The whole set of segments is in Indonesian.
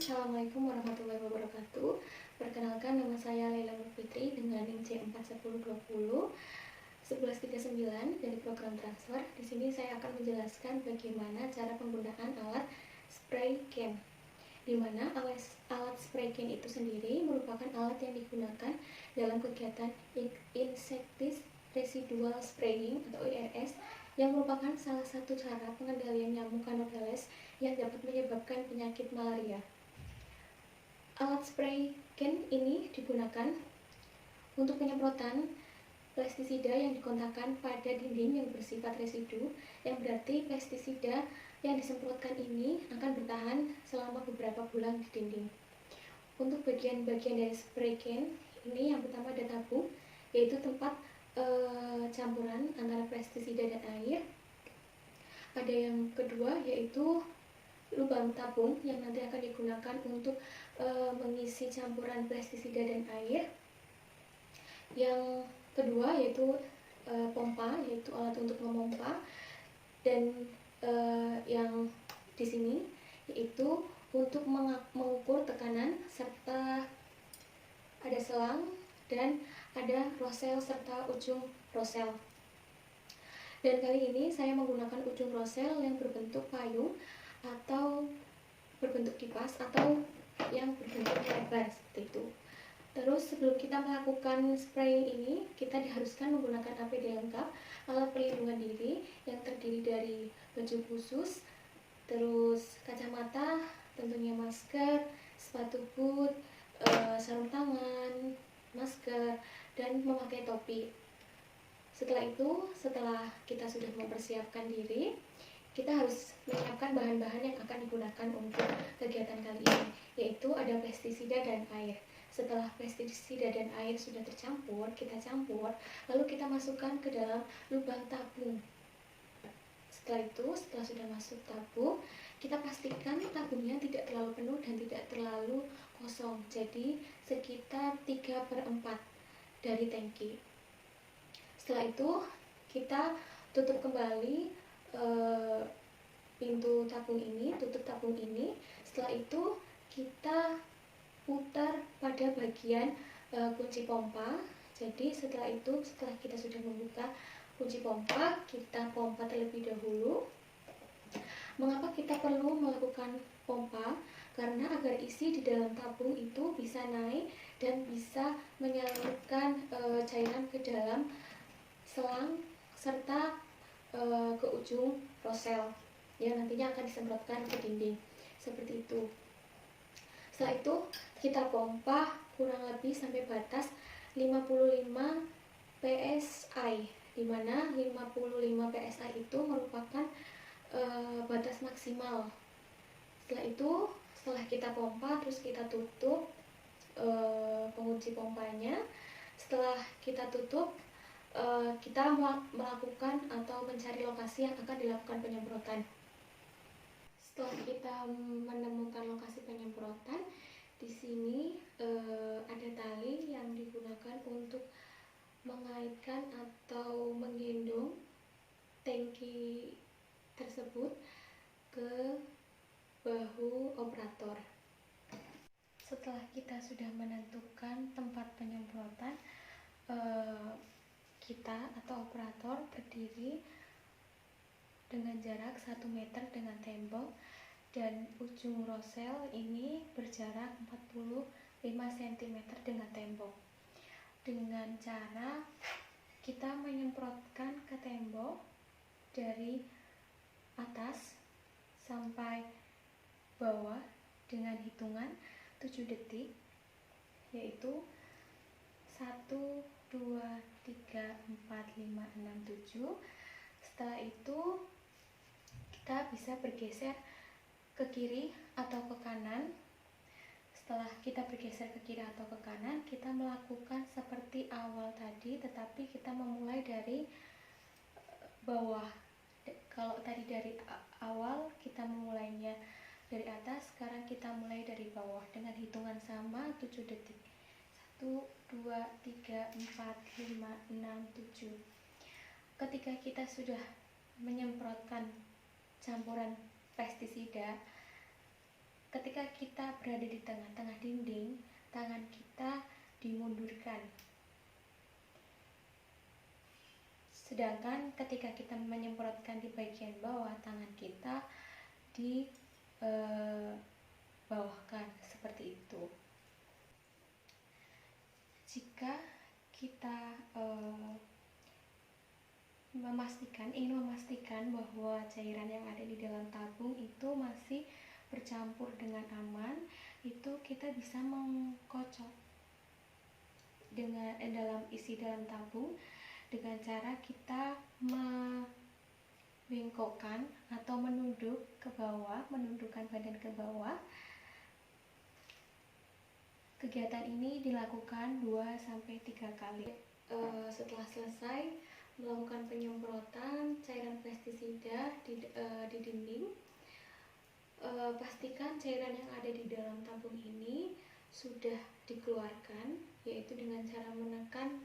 Assalamualaikum warahmatullahi wabarakatuh. Perkenalkan, nama saya Laila Nur Fitri dengan NIM C41201139 dari program transfer. Di sini saya akan menjelaskan bagaimana cara penggunaan alat spray can. Di mana alat spray can itu sendiri merupakan alat yang digunakan dalam kegiatan insecticide residual spraying atau IRS, yang merupakan salah satu cara pengendalian nyamuk Anopheles yang dapat menyebabkan penyakit malaria. Alat spray can ini digunakan untuk penyemprotan pestisida yang dikontakkan pada dinding yang bersifat residu, yang berarti pestisida yang disemprotkan ini akan bertahan selama beberapa bulan di dinding. Untuk bagian-bagian dari spray can ini, yang pertama ada tabung, yaitu tempat campuran antara pestisida dan air. Ada yang kedua yaitu lubang tabung yang nanti akan digunakan untuk mengisi campuran pestisida dan air. Yang kedua yaitu pompa, yaitu alat untuk memompa. Dan yang di sini yaitu untuk mengukur tekanan, serta ada selang dan ada rosel serta ujung rosel. Dan kali ini saya menggunakan ujung rosel yang berbentuk payung atau berbentuk kipas atau yang berbentuk lebar seperti itu. Terus sebelum kita melakukan spraying ini, kita diharuskan menggunakan APD lengkap, alat pelindungan diri yang terdiri dari baju khusus, terus kacamata, tentunya masker, sepatu boot, sarung tangan, masker, dan memakai topi. Setelah itu, setelah kita sudah mempersiapkan diri, kita harus menyiapkan bahan-bahan yang akan digunakan untuk kegiatan kali ini, yaitu ada pestisida dan air. Setelah pestisida dan air sudah tercampur, kita campur, lalu kita masukkan ke dalam lubang tabung. Setelah itu, setelah sudah masuk tabung, kita pastikan tabungnya tidak terlalu penuh dan tidak terlalu kosong, jadi sekitar 3/4 dari tangki. Setelah itu, kita tutup kembali pintu tabung ini, tutup tabung ini. Setelah itu kita putar pada bagian kunci pompa. Jadi setelah itu, setelah kita sudah membuka kunci pompa, kita pompa terlebih dahulu. Mengapa kita perlu melakukan pompa? Karena agar isi di dalam tabung itu bisa naik dan bisa menyalurkan cairan ke dalam selang serta ke ujung rosel yang nantinya akan disemprotkan ke dinding seperti itu. Setelah itu kita pompa kurang lebih sampai batas 55 PSI, di mana 55 PSI itu merupakan batas maksimal. Setelah itu, setelah kita pompa, terus kita tutup pengunci pompanya. Setelah kita tutup, kita melakukan atau mencari lokasi yang akan dilakukan penyemprotan. Setelah kita menemukan lokasi penyemprotan, di sini ada tali yang digunakan untuk mengaitkan atau menggendong tangki tersebut ke bahu operator. Setelah kita sudah menentukan tempat penyemprotan, kita atau operator berdiri dengan jarak 1 meter dengan tembok, dan ujung rosel ini berjarak 45 cm dengan tembok. Dengan cara kita menyemprotkan ke tembok dari atas sampai bawah dengan hitungan 7 detik, yaitu 1, 2, 3, 4, 5, 6, 7. Setelah itu kita bisa bergeser ke kiri atau ke kanan. Setelah kita bergeser ke kiri atau ke kanan, kita melakukan seperti awal tadi, tetapi kita memulai dari bawah. Kalau tadi dari awal kita memulainya dari atas, sekarang kita mulai dari bawah dengan hitungan sama 7 detik. 1, 2, 3, 4, 5, 6, 7. Ketika kita sudah menyemprotkan campuran pestisida ketika kita berada di tengah-tengah dinding, tangan kita dimundurkan. Sedangkan ketika kita menyemprotkan di bagian bawah, tangan kita dibawahkan seperti itu. Jika kita ingin memastikan bahwa cairan yang ada di dalam tabung itu masih bercampur dengan aman, itu kita bisa mengkocok dalam tabung dengan cara kita membengkokkan atau menunduk ke bawah, menundukkan badan ke bawah. Kegiatan ini dilakukan 2-3 kali. Setelah selesai melakukan penyemprotan cairan pestisida di dinding, pastikan cairan yang ada di dalam tabung ini sudah dikeluarkan, yaitu dengan cara menekan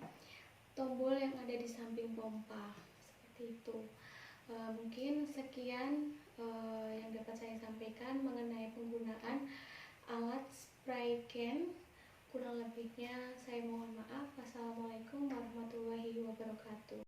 tombol yang ada di samping pompa, seperti itu. Mungkin sekian yang dapat saya sampaikan mengenai penggunaan alat spray can. Kurang lebihnya saya mohon maaf. Wassalamualaikum warahmatullahi wabarakatuh.